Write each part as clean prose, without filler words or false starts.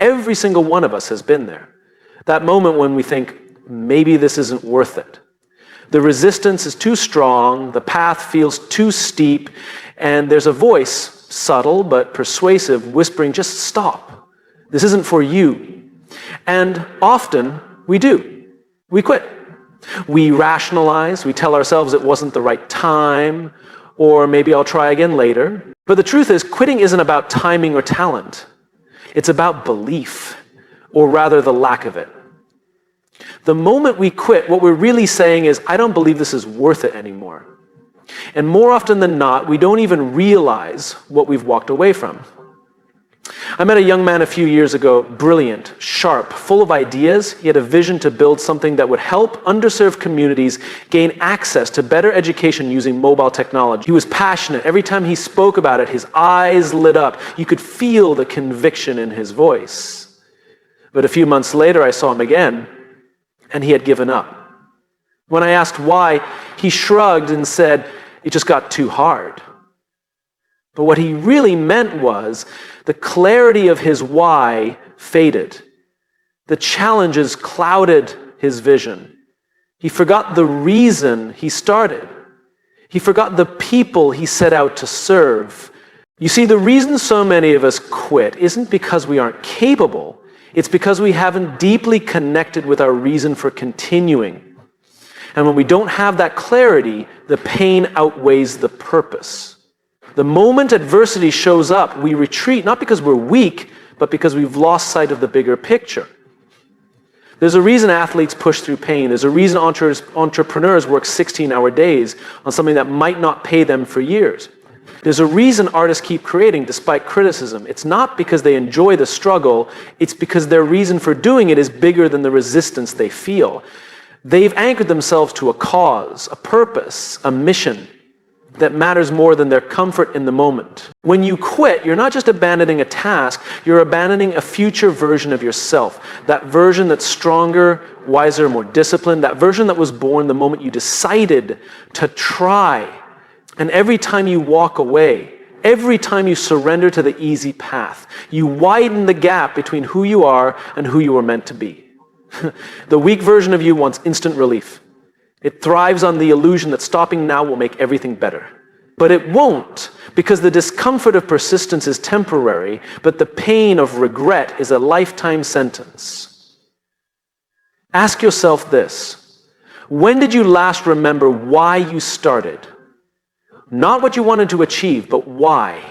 Every single one of us has been there. That moment when we think, maybe this isn't worth it. The resistance is too strong, the path feels too steep, and there's a voice, subtle but persuasive, whispering, just stop. This isn't for you. And often we do. We quit. We rationalize, we tell ourselves it wasn't the right time, or maybe I'll try again later. But the truth is, quitting isn't about timing or talent. It's about belief, or rather the lack of it. The moment we quit, what we're really saying is, I don't believe this is worth it anymore. And more often than not, we don't even realize what we've walked away from. I met a young man a few years ago, brilliant, sharp, full of ideas. He had a vision to build something that would help underserved communities gain access to better education using mobile technology. He was passionate. Every time he spoke about it, his eyes lit up. You could feel the conviction in his voice. But a few months later, I saw him again, and he had given up. When I asked why, he shrugged and said, it just got too hard. But what he really meant was the clarity of his why faded. The challenges clouded his vision. He forgot the reason he started. He forgot the people he set out to serve. You see, the reason so many of us quit isn't because we aren't capable. It's because we haven't deeply connected with our reason for continuing. And when we don't have that clarity, the pain outweighs the purpose. The moment adversity shows up, we retreat, not because we're weak, but because we've lost sight of the bigger picture. There's a reason athletes push through pain. There's a reason entrepreneurs work 16-hour days on something that might not pay them for years. There's a reason artists keep creating despite criticism. It's not because they enjoy the struggle, it's because their reason for doing it is bigger than the resistance they feel. They've anchored themselves to a cause, a purpose, a mission that matters more than their comfort in the moment. When you quit, you're not just abandoning a task, you're abandoning a future version of yourself. That version that's stronger, wiser, more disciplined, that version that was born the moment you decided to try. And every time you walk away, every time you surrender to the easy path, you widen the gap between who you are and who you were meant to be. The weak version of you wants instant relief. It thrives on the illusion that stopping now will make everything better. But it won't, because the discomfort of persistence is temporary, but the pain of regret is a lifetime sentence. Ask yourself this: when did you last remember why you started? Not what you wanted to achieve, but why.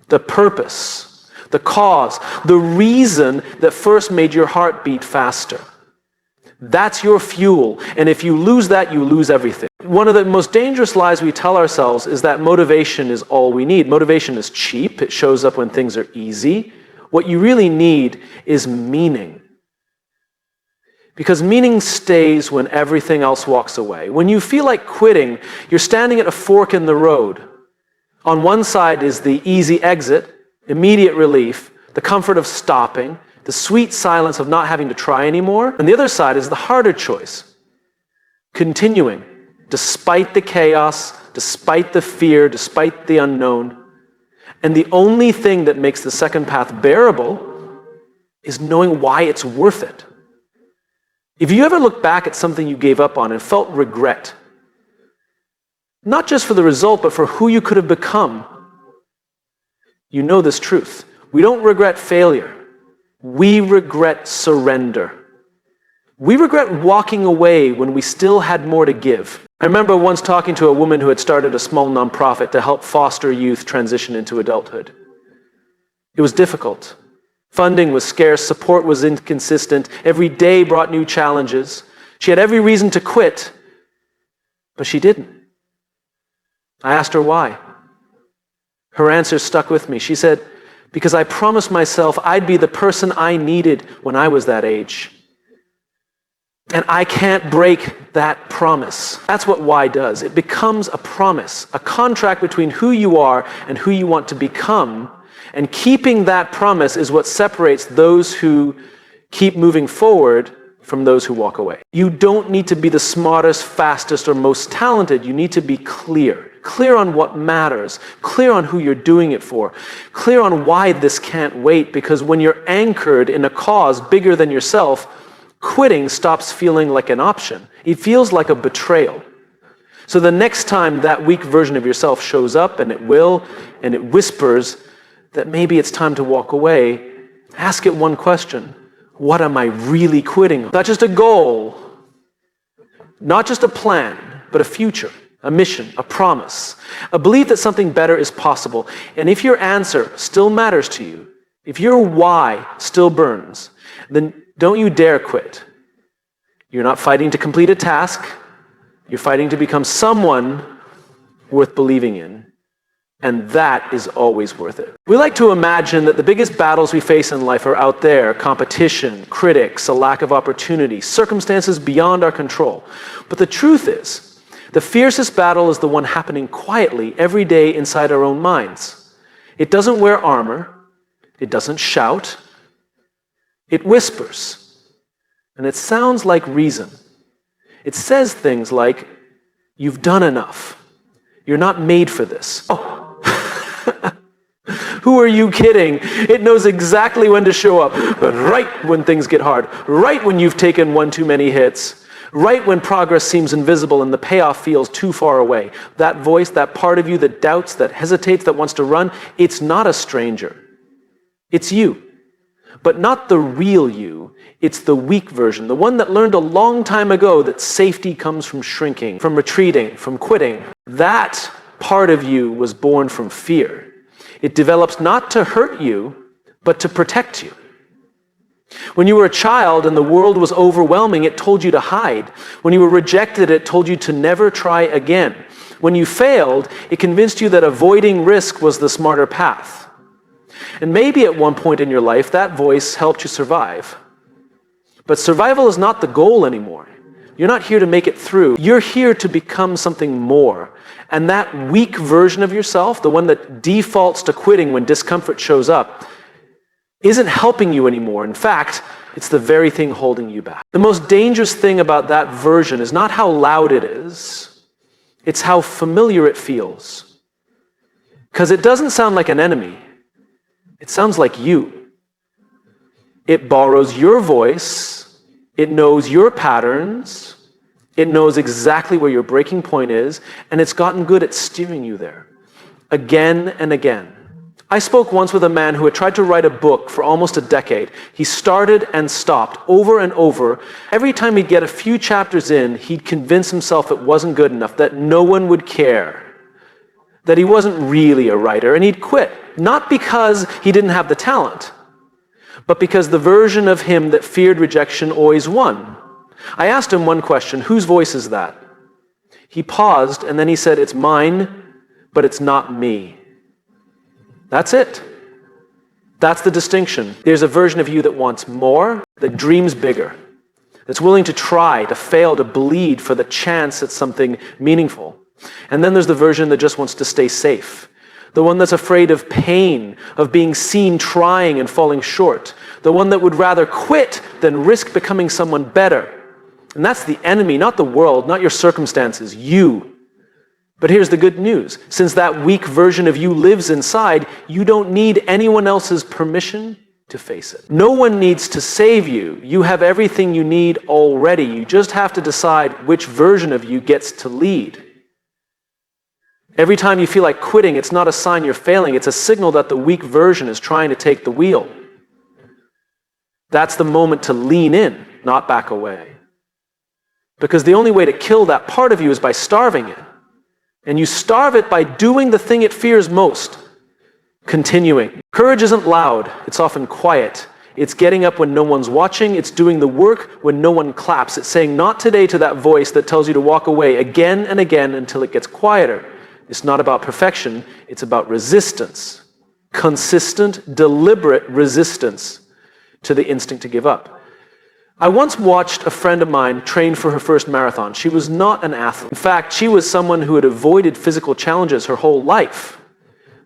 The purpose, the cause, the reason that first made your heart beat faster. That's your fuel, and if you lose that, you lose everything. One of the most dangerous lies we tell ourselves is that motivation is all we need. Motivation is cheap. It shows up when things are easy. What you really need is meaning. Because meaning stays when everything else walks away. When you feel like quitting, you're standing at a fork in the road. On one side is the easy exit, immediate relief, the comfort of stopping, the sweet silence of not having to try anymore. And the other side is the harder choice. Continuing, despite the chaos, despite the fear, despite the unknown. And the only thing that makes the second path bearable is knowing why it's worth it. If you ever look back at something you gave up on and felt regret, not just for the result, but for who you could have become, you know this truth. We don't regret failure. We regret surrender. We regret walking away when we still had more to give. I remember once talking to a woman who had started a small nonprofit to help foster youth transition into adulthood. It was difficult. Funding was scarce, support was inconsistent, every day brought new challenges. She had every reason to quit, but she didn't. I asked her why. Her answer stuck with me. She said, because I promised myself I'd be the person I needed when I was that age. And I can't break that promise. That's what why does. It becomes a promise, a contract between who you are and who you want to become. And keeping that promise is what separates those who keep moving forward from those who walk away. You don't need to be the smartest, fastest, or most talented. You need to be clear. Clear on what matters. Clear on who you're doing it for. Clear on why this can't wait, because when you're anchored in a cause bigger than yourself, quitting stops feeling like an option. It feels like a betrayal. So the next time that weak version of yourself shows up, and it will, and it whispers that maybe it's time to walk away, ask it one question. What am I really quitting? Not just a goal, not just a plan, but a future, a mission, a promise, a belief that something better is possible. And if your answer still matters to you, if your why still burns, then don't you dare quit. You're not fighting to complete a task. You're fighting to become someone worth believing in. And that is always worth it. We like to imagine that the biggest battles we face in life are out there: competition, critics, a lack of opportunity, circumstances beyond our control. But the truth is, the fiercest battle is the one happening quietly every day inside our own minds. It doesn't wear armor. It doesn't shout. It whispers. And it sounds like reason. It says things like, "You've done enough. You're not made for this." Oh. Who are you kidding? It knows exactly when to show up, but right when things get hard, right when you've taken one too many hits, right when progress seems invisible and the payoff feels too far away. That voice, that part of you that doubts, that hesitates, that wants to run, it's not a stranger. It's you. But not the real you. It's the weak version, the one that learned a long time ago that safety comes from shrinking, from retreating, from quitting. That part of you was born from fear. It develops not to hurt you, but to protect you. When you were a child and the world was overwhelming, it told you to hide. When you were rejected, it told you to never try again. When you failed, it convinced you that avoiding risk was the smarter path. And maybe at one point in your life, that voice helped you survive. But survival is not the goal anymore. You're not here to make it through. You're here to become something more. And that weak version of yourself, the one that defaults to quitting when discomfort shows up, isn't helping you anymore. In fact, it's the very thing holding you back. The most dangerous thing about that version is not how loud it is, it's how familiar it feels. Because it doesn't sound like an enemy. It sounds like you. It borrows your voice. It knows your patterns. It knows exactly where your breaking point is, and it's gotten good at steering you there, again and again. I spoke once with a man who had tried to write a book for almost a decade. He started and stopped over and over. Every time he'd get a few chapters in, he'd convince himself it wasn't good enough, that no one would care, that he wasn't really a writer, and he'd quit. Not because he didn't have the talent, but because the version of him that feared rejection always won. I asked him one question: whose voice is that? He paused, and then he said, "It's mine, but it's not me." That's it. That's the distinction. There's a version of you that wants more, that dreams bigger, that's willing to try, to fail, to bleed for the chance at something meaningful. And then there's the version that just wants to stay safe, the one that's afraid of pain, of being seen trying and falling short, the one that would rather quit than risk becoming someone better. And that's the enemy, not the world, not your circumstances, you. But here's the good news. Since that weak version of you lives inside, you don't need anyone else's permission to face it. No one needs to save you. You have everything you need already. You just have to decide which version of you gets to lead. Every time you feel like quitting, it's not a sign you're failing. It's a signal that the weak version is trying to take the wheel. That's the moment to lean in, not back away. Because the only way to kill that part of you is by starving it. And you starve it by doing the thing it fears most, continuing. Courage isn't loud, it's often quiet. It's getting up when no one's watching, it's doing the work when no one claps. It's saying not today to that voice that tells you to walk away again and again until it gets quieter. It's not about perfection, it's about resistance. Consistent, deliberate resistance to the instinct to give up. I once watched a friend of mine train for her first marathon. She was not an athlete. In fact, she was someone who had avoided physical challenges her whole life.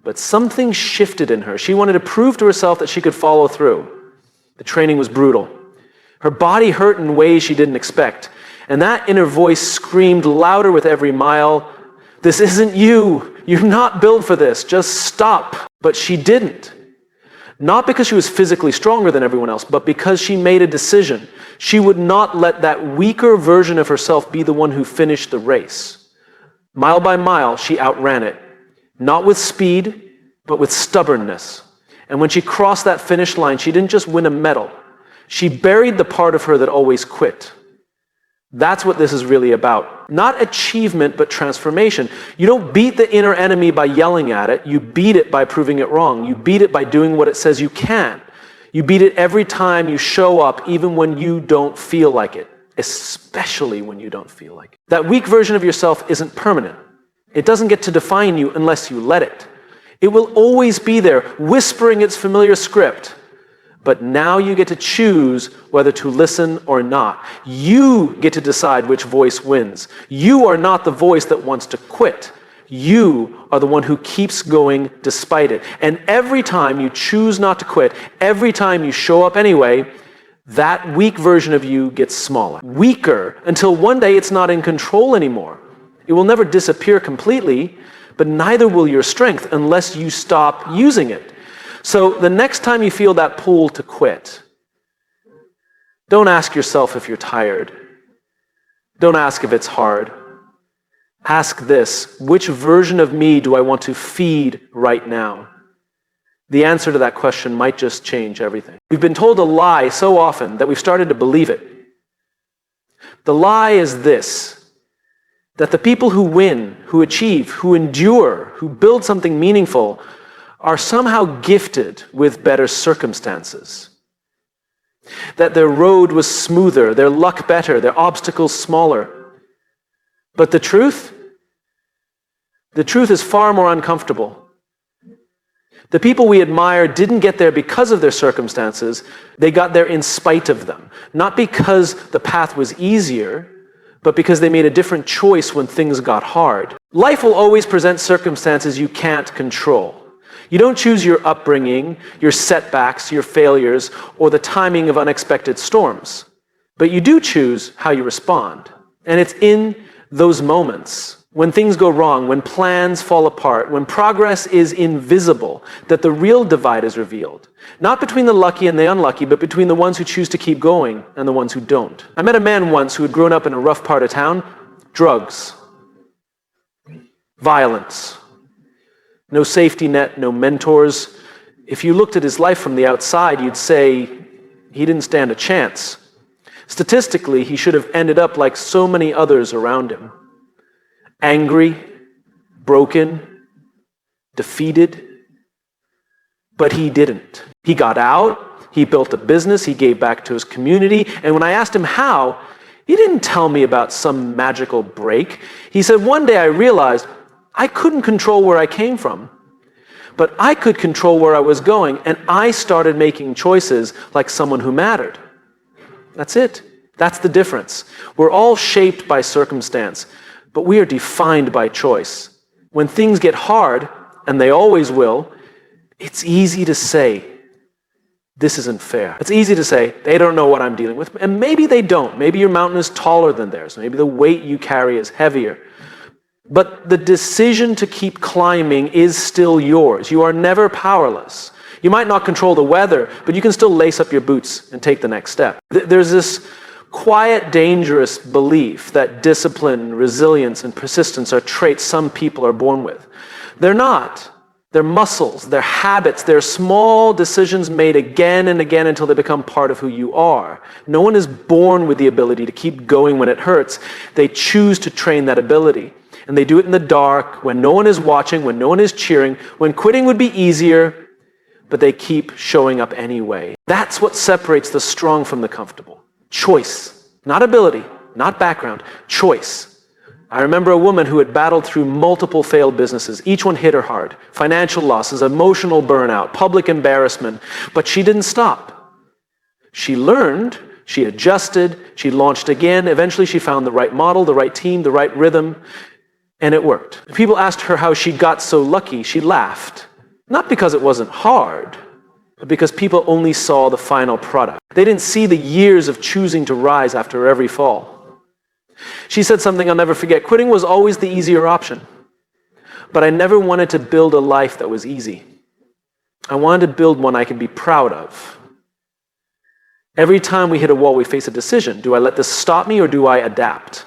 But something shifted in her. She wanted to prove to herself that she could follow through. The training was brutal. Her body hurt in ways she didn't expect. And that inner voice screamed louder with every mile, "This isn't you. You're not built for this. Just stop." But she didn't. Not because she was physically stronger than everyone else, but because she made a decision. She would not let that weaker version of herself be the one who finished the race. Mile by mile, she outran it. Not with speed, but with stubbornness. And when she crossed that finish line, she didn't just win a medal. She buried the part of her that always quit. That's what this is really about. Not achievement, but transformation. You don't beat the inner enemy by yelling at it. You beat it by proving it wrong. You beat it by doing what it says you can. You beat it every time you show up, even when you don't feel like it, especially when you don't feel like it. That weak version of yourself isn't permanent. It doesn't get to define you unless you let it. It will always be there, whispering its familiar script. But now you get to choose whether to listen or not. You get to decide which voice wins. You are not the voice that wants to quit. You are the one who keeps going despite it. And every time you choose not to quit, every time you show up anyway, that weak version of you gets smaller. Weaker until one day it's not in control anymore. It will never disappear completely, but neither will your strength unless you stop using it. So the next time you feel that pull to quit, don't ask yourself if you're tired. Don't ask if it's hard. Ask this: which version of me do I want to feed right now? The answer to that question might just change everything. We've been told a lie so often that we've started to believe it. The lie is this: that the people who win, who achieve, who endure, who build something meaningful are somehow gifted with better circumstances. That their road was smoother, their luck better, their obstacles smaller. But the truth is far more uncomfortable. The people we admire didn't get there because of their circumstances. They got there in spite of them. Not because the path was easier, but because they made a different choice when things got hard. Life will always present circumstances you can't control. You don't choose your upbringing, your setbacks, your failures, or the timing of unexpected storms. But you do choose how you respond. And it's in those moments, when things go wrong, when plans fall apart, when progress is invisible, that the real divide is revealed. Not between the lucky and the unlucky, but between the ones who choose to keep going and the ones who don't. I met a man once who had grown up in a rough part of town. Drugs. Violence. No safety net, no mentors. If you looked at his life from the outside, you'd say he didn't stand a chance. Statistically, he should have ended up like so many others around him. Angry, broken, defeated. But he didn't. He got out, he built a business, he gave back to his community, and when I asked him how, he didn't tell me about some magical break. He said, "One day I realized I couldn't control where I came from, but I could control where I was going, and I started making choices like someone who mattered." That's it. That's the difference. We're all shaped by circumstance, but we are defined by choice. When things get hard, and they always will, it's easy to say, this isn't fair. It's easy to say, they don't know what I'm dealing with, and maybe they don't. Maybe your mountain is taller than theirs. Maybe the weight you carry is heavier. But the decision to keep climbing is still yours. You are never powerless. You might not control the weather, but you can still lace up your boots and take the next step. There's this quiet, dangerous belief that discipline, resilience, and persistence are traits some people are born with. They're not. They're muscles, they're habits, they're small decisions made again and again until they become part of who you are. No one is born with the ability to keep going when it hurts. They choose to train that ability. And they do it in the dark, when no one is watching, when no one is cheering, when quitting would be easier, but they keep showing up anyway. That's what separates the strong from the comfortable. Choice. Not ability, not background, choice. I remember a woman who had battled through multiple failed businesses. Each one hit her hard. Financial losses, emotional burnout, public embarrassment, but she didn't stop. She learned, she adjusted, she launched again. Eventually she found the right model, the right team, the right rhythm, and it worked. People asked her how she got so lucky. She laughed. Not because it wasn't hard, because people only saw the final product. They didn't see the years of choosing to rise after every fall. She said something I'll never forget. Quitting was always the easier option, but I never wanted to build a life that was easy. I wanted to build one I could be proud of. Every time we hit a wall, we face a decision. Do I let this stop me or do I adapt?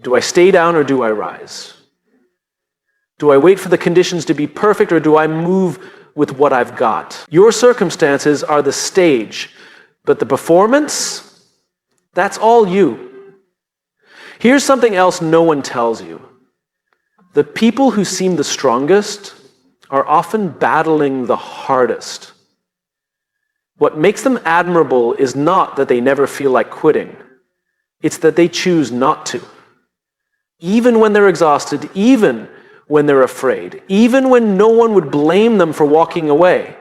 Do I stay down or do I rise? Do I wait for the conditions to be perfect or do I move with what I've got? Your circumstances are the stage, but the performance, that's all you. Here's something else no one tells you. The people who seem the strongest are often battling the hardest. What makes them admirable is not that they never feel like quitting. It's that they choose not to. Even when they're exhausted, even when they're afraid, even when no one would blame them for walking away.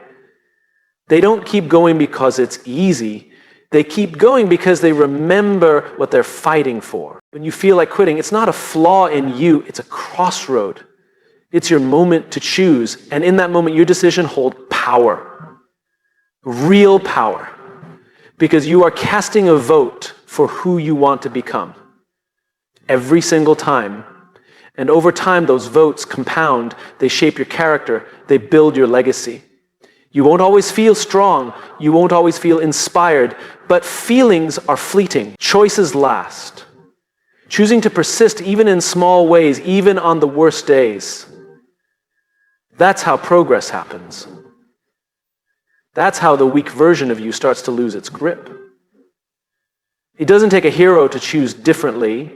They don't keep going because it's easy. They keep going because they remember what they're fighting for. When you feel like quitting, it's not a flaw in you, it's a crossroad. It's your moment to choose. And in that moment, your decision holds power. Real power. Because you are casting a vote for who you want to become. Every single time. And over time, those votes compound. They shape your character. They build your legacy. You won't always feel strong. You won't always feel inspired. But feelings are fleeting. Choices last. Choosing to persist even in small ways, even on the worst days. That's how progress happens. That's how the weak version of you starts to lose its grip. It doesn't take a hero to choose differently.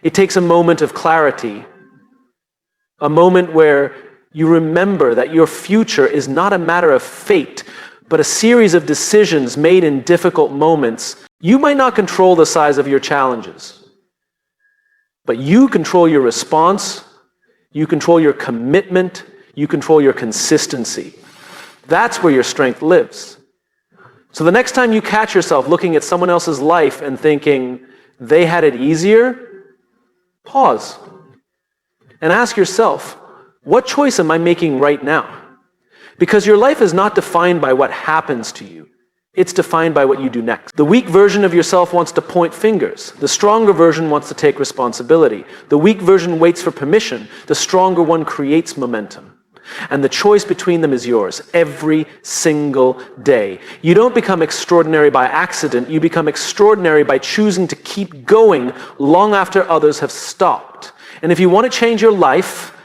It takes a moment of clarity. A moment where you remember that your future is not a matter of fate, but a series of decisions made in difficult moments. You might not control the size of your challenges, but you control your response, you control your commitment, you control your consistency. That's where your strength lives. So the next time you catch yourself looking at someone else's life and thinking they had it easier, pause and ask yourself, what choice am I making right now? Because your life is not defined by what happens to you. It's defined by what you do next. The weak version of yourself wants to point fingers. The stronger version wants to take responsibility. The weak version waits for permission. The stronger one creates momentum. And the choice between them is yours every single day. You don't become extraordinary by accident. You become extraordinary by choosing to keep going long after others have stopped. And if you want to change your life,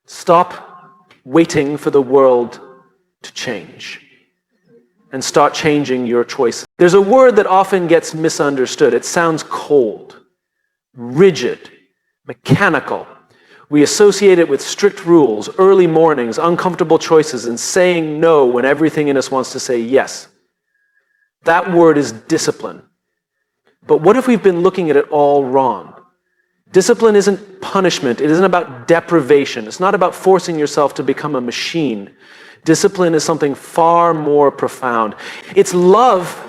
stop waiting for the world to change and start changing your choices. There's a word that often gets misunderstood. It sounds cold, rigid, mechanical. We associate it with strict rules, early mornings, uncomfortable choices, and saying no when everything in us wants to say yes. That word is discipline. But what if we've been looking at it all wrong? Discipline isn't punishment. It isn't about deprivation. It's not about forcing yourself to become a machine. Discipline is something far more profound. It's love,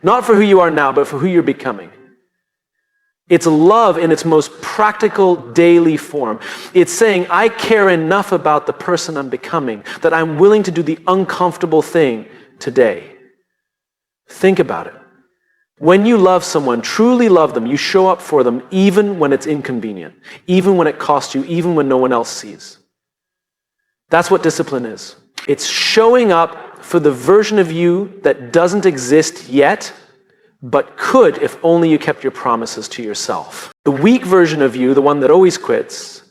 not for who you are now, but for who you're becoming. It's love in its most practical daily form. It's saying, I care enough about the person I'm becoming that I'm willing to do the uncomfortable thing today. Think about it. When you love someone, truly love them, you show up for them even when it's inconvenient, even when it costs you, even when no one else sees. That's what discipline is. It's showing up for the version of you that doesn't exist yet, but could if only you kept your promises to yourself. The weak version of you, the one that always quits,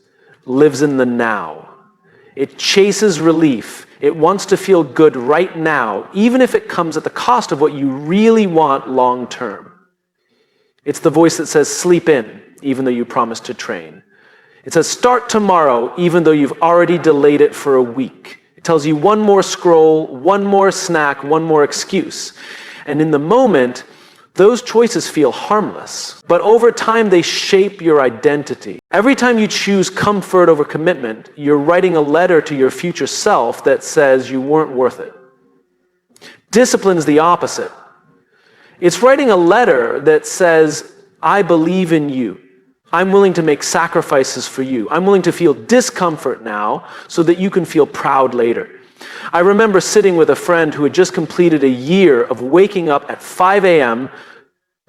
lives in the now. It chases relief. It wants to feel good right now, even if it comes at the cost of what you really want long term. It's the voice that says sleep in, even though you promised to train. It says start tomorrow, even though you've already delayed it for a week. It tells you one more scroll, one more snack, one more excuse. And in the moment, those choices feel harmless, but over time they shape your identity. Every time you choose comfort over commitment, you're writing a letter to your future self that says you weren't worth it. Discipline is the opposite. It's writing a letter that says, I believe in you. I'm willing to make sacrifices for you. I'm willing to feel discomfort now so that you can feel proud later. I remember sitting with a friend who had just completed a year of waking up at 5 a.m.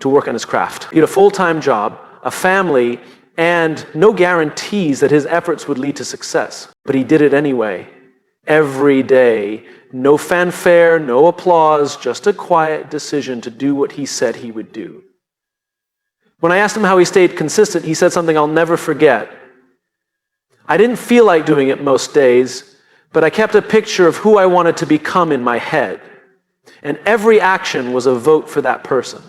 to work on his craft. He had a full-time job, a family, and no guarantees that his efforts would lead to success. But he did it anyway, every day. No fanfare, no applause, just a quiet decision to do what he said he would do. When I asked him how he stayed consistent, he said something I'll never forget. I didn't feel like doing it most days, but I kept a picture of who I wanted to become in my head. And every action was a vote for that person.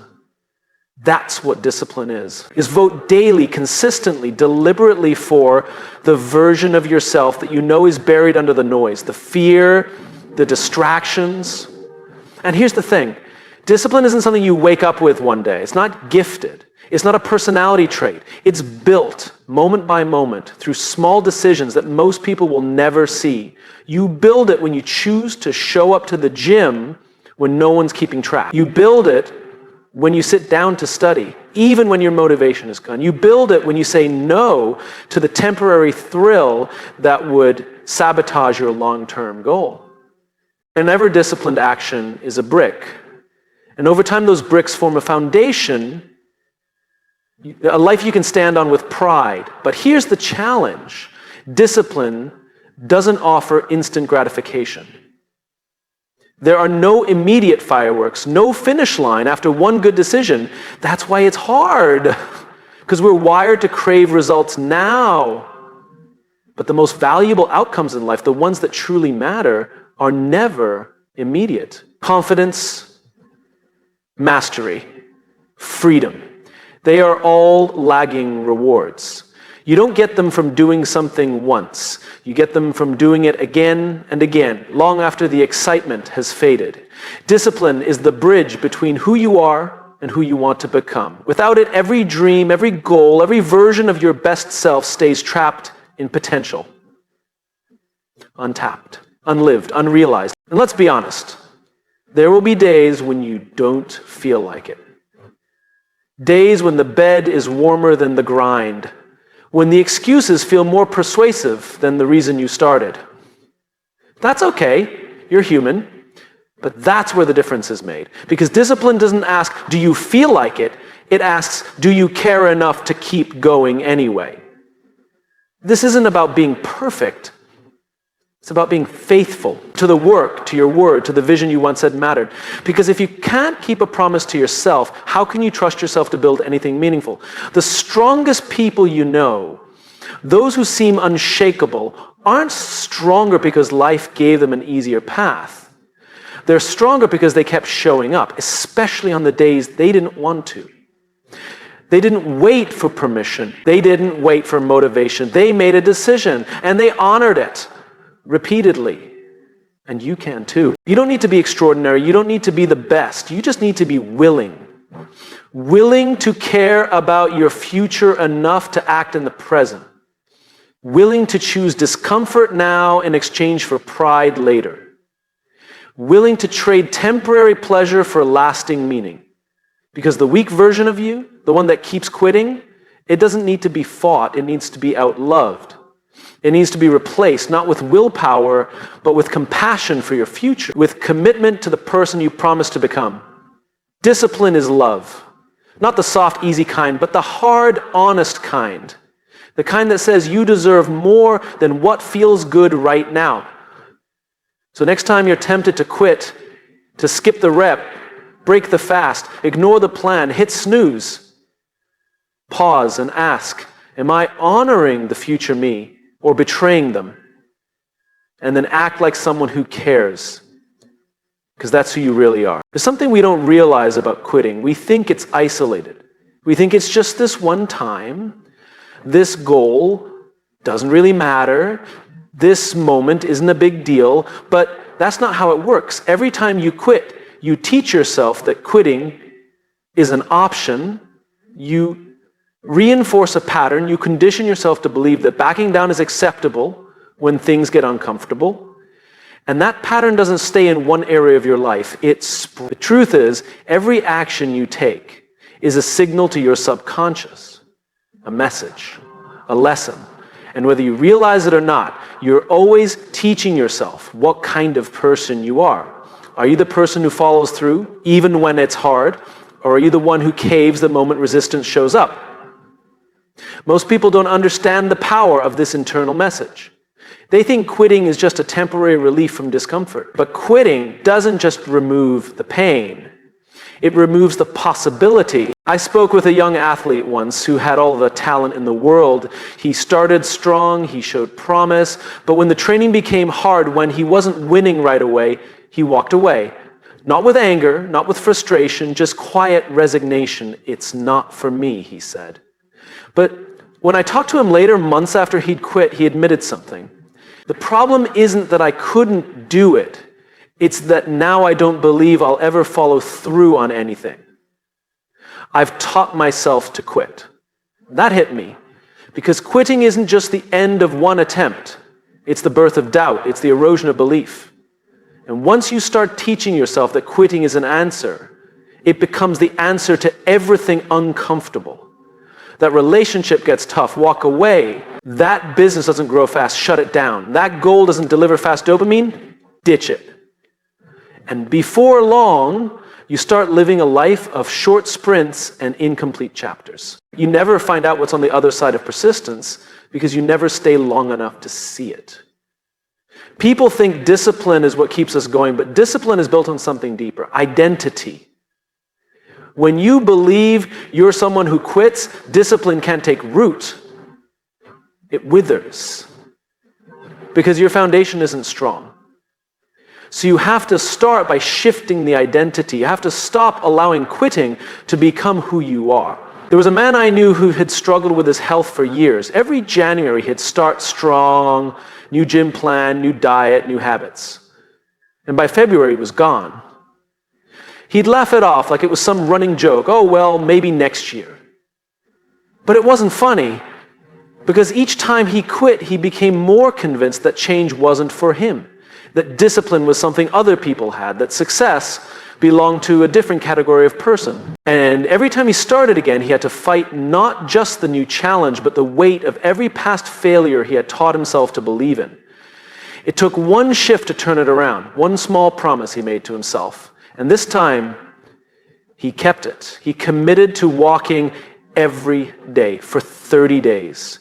That's what discipline is vote daily, consistently, deliberately for the version of yourself that you know is buried under the noise, the fear, the distractions. And here's the thing, discipline isn't something you wake up with one day. It's not gifted. It's not a personality trait. It's built moment by moment through small decisions that most people will never see. You build it when you choose to show up to the gym when no one's keeping track. You build it when you sit down to study, even when your motivation is gone. You build it when you say no to the temporary thrill that would sabotage your long-term goal. An ever-disciplined action is a brick. And over time, those bricks form a foundation, a life you can stand on with pride. But here's the challenge. Discipline doesn't offer instant gratification. There are no immediate fireworks, no finish line after one good decision. That's why it's hard, because we're wired to crave results now. But the most valuable outcomes in life, the ones that truly matter, are never immediate. Confidence, mastery, freedom. They are all lagging rewards. You don't get them from doing something once. You get them from doing it again and again, long after the excitement has faded. Discipline is the bridge between who you are and who you want to become. Without it, every dream, every goal, every version of your best self stays trapped in potential, untapped, unlived, unrealized. And let's be honest, there will be days when you don't feel like it. Days when the bed is warmer than the grind, when the excuses feel more persuasive than the reason you started. That's okay, you're human, but that's where the difference is made. Because discipline doesn't ask, do you feel like it? It asks, do you care enough to keep going anyway? This isn't about being perfect. It's about being faithful to the work, to your word, to the vision you once said mattered. Because if you can't keep a promise to yourself, how can you trust yourself to build anything meaningful? The strongest people you know, those who seem unshakable, aren't stronger because life gave them an easier path. They're stronger because they kept showing up, especially on the days they didn't want to. They didn't wait for permission. They didn't wait for motivation. They made a decision, and they honored it. Repeatedly. And you can too. You don't need to be extraordinary. You don't need to be the best. You just need to be willing. Willing to care about your future enough to act in the present. Willing to choose discomfort now in exchange for pride later. Willing to trade temporary pleasure for lasting meaning. Because the weak version of you, the one that keeps quitting, it doesn't need to be fought. It needs to be outloved. It needs to be replaced, not with willpower, but with compassion for your future, with commitment to the person you promised to become. Discipline is love. Not the soft, easy kind, but the hard, honest kind. The kind that says you deserve more than what feels good right now. So next time you're tempted to quit, to skip the rep, break the fast, ignore the plan, hit snooze, pause and ask, am I honoring the future me? Or betraying them, and then act like someone who cares, because that's who you really are. There's something we don't realize about quitting. We think it's isolated. We think it's just this one time. This goal doesn't really matter. This moment isn't a big deal, but that's not how it works. Every time you quit, you teach yourself that quitting is an option. You reinforce a pattern. You condition yourself to believe that backing down is acceptable when things get uncomfortable. And that pattern doesn't stay in one area of your life. The truth is, every action you take is a signal to your subconscious, a message, a lesson. And whether you realize it or not, you're always teaching yourself what kind of person you are. Are you the person who follows through, even when it's hard? Or are you the one who caves the moment resistance shows up? Most people don't understand the power of this internal message. They think quitting is just a temporary relief from discomfort. But quitting doesn't just remove the pain. It removes the possibility. I spoke with a young athlete once who had all the talent in the world. He started strong, he showed promise, but when the training became hard, when he wasn't winning right away, he walked away. Not with anger, not with frustration, just quiet resignation. It's not for me, he said. But when I talked to him later, months after he'd quit, he admitted something. The problem isn't that I couldn't do it. It's that now I don't believe I'll ever follow through on anything. I've taught myself to quit. That hit me, because quitting isn't just the end of one attempt. It's the birth of doubt. It's the erosion of belief. And once you start teaching yourself that quitting is an answer, it becomes the answer to everything uncomfortable. That relationship gets tough, walk away. That business doesn't grow fast, shut it down. That goal doesn't deliver fast dopamine, ditch it. And before long, you start living a life of short sprints and incomplete chapters. You never find out what's on the other side of persistence because you never stay long enough to see it. People think discipline is what keeps us going, but discipline is built on something deeper, identity. When you believe you're someone who quits, discipline can't take root. It withers because your foundation isn't strong. So you have to start by shifting the identity. You have to stop allowing quitting to become who you are. There was a man I knew who had struggled with his health for years. Every January he'd start strong, new gym plan, new diet, new habits. And by February he was gone. He'd laugh it off like it was some running joke. Oh, well, maybe next year. But it wasn't funny, because each time he quit, he became more convinced that change wasn't for him, that discipline was something other people had, that success belonged to a different category of person. And every time he started again, he had to fight not just the new challenge, but the weight of every past failure he had taught himself to believe in. It took one shift to turn it around, one small promise he made to himself. And this time, he kept it. He committed to walking every day for 30 days.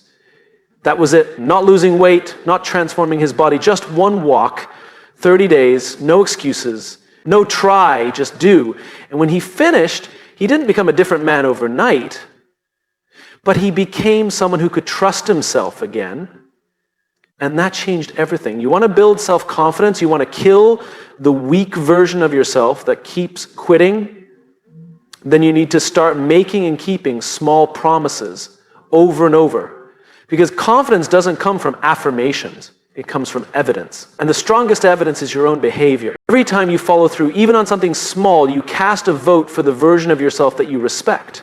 That was it. Not losing weight, not transforming his body, just one walk, 30 days, no excuses, no try, just do. And when he finished, he didn't become a different man overnight, but he became someone who could trust himself again. And that changed everything. You want to build self-confidence, you want to kill the weak version of yourself that keeps quitting, then you need to start making and keeping small promises over and over. Because confidence doesn't come from affirmations, it comes from evidence. And the strongest evidence is your own behavior. Every time you follow through, even on something small, you cast a vote for the version of yourself that you respect.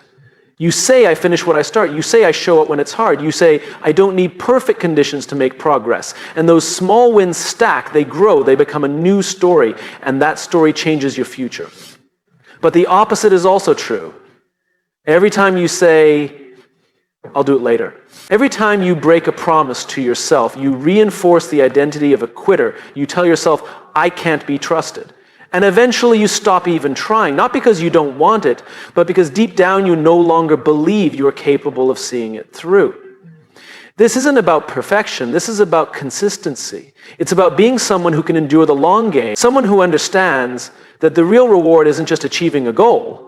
You say, I finish what I start. You say, I show up when it's hard. You say, I don't need perfect conditions to make progress. And those small wins stack, they grow, they become a new story, and that story changes your future. But the opposite is also true. Every time you say, I'll do it later. Every time you break a promise to yourself, you reinforce the identity of a quitter. You tell yourself, I can't be trusted. And eventually you stop even trying, not because you don't want it, but because deep down you no longer believe you're capable of seeing it through. This isn't about perfection, this is about consistency. It's about being someone who can endure the long game, someone who understands that the real reward isn't just achieving a goal,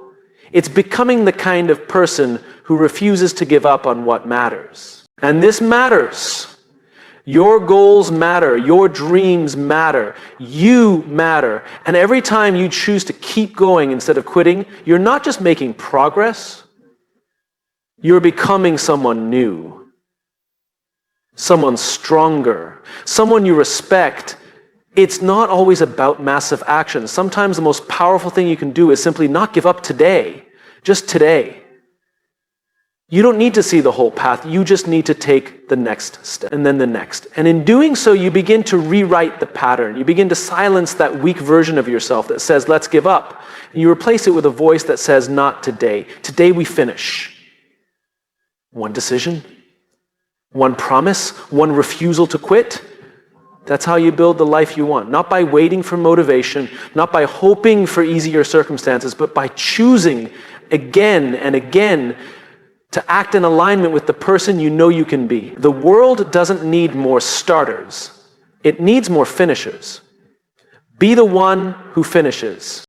it's becoming the kind of person who refuses to give up on what matters. And this matters. Your goals matter. Your dreams matter. You matter. And every time you choose to keep going instead of quitting, you're not just making progress, you're becoming someone new, someone stronger, someone you respect. It's not always about massive action. Sometimes the most powerful thing you can do is simply not give up today, just today. You don't need to see the whole path. You just need to take the next step and then the next. And in doing so, you begin to rewrite the pattern. You begin to silence that weak version of yourself that says, let's give up. And you replace it with a voice that says, not today. Today we finish. One decision, one promise, one refusal to quit. That's how you build the life you want. Not by waiting for motivation, not by hoping for easier circumstances, but by choosing again and again to act in alignment with the person you know you can be. The world doesn't need more starters. It needs more finishers. Be the one who finishes.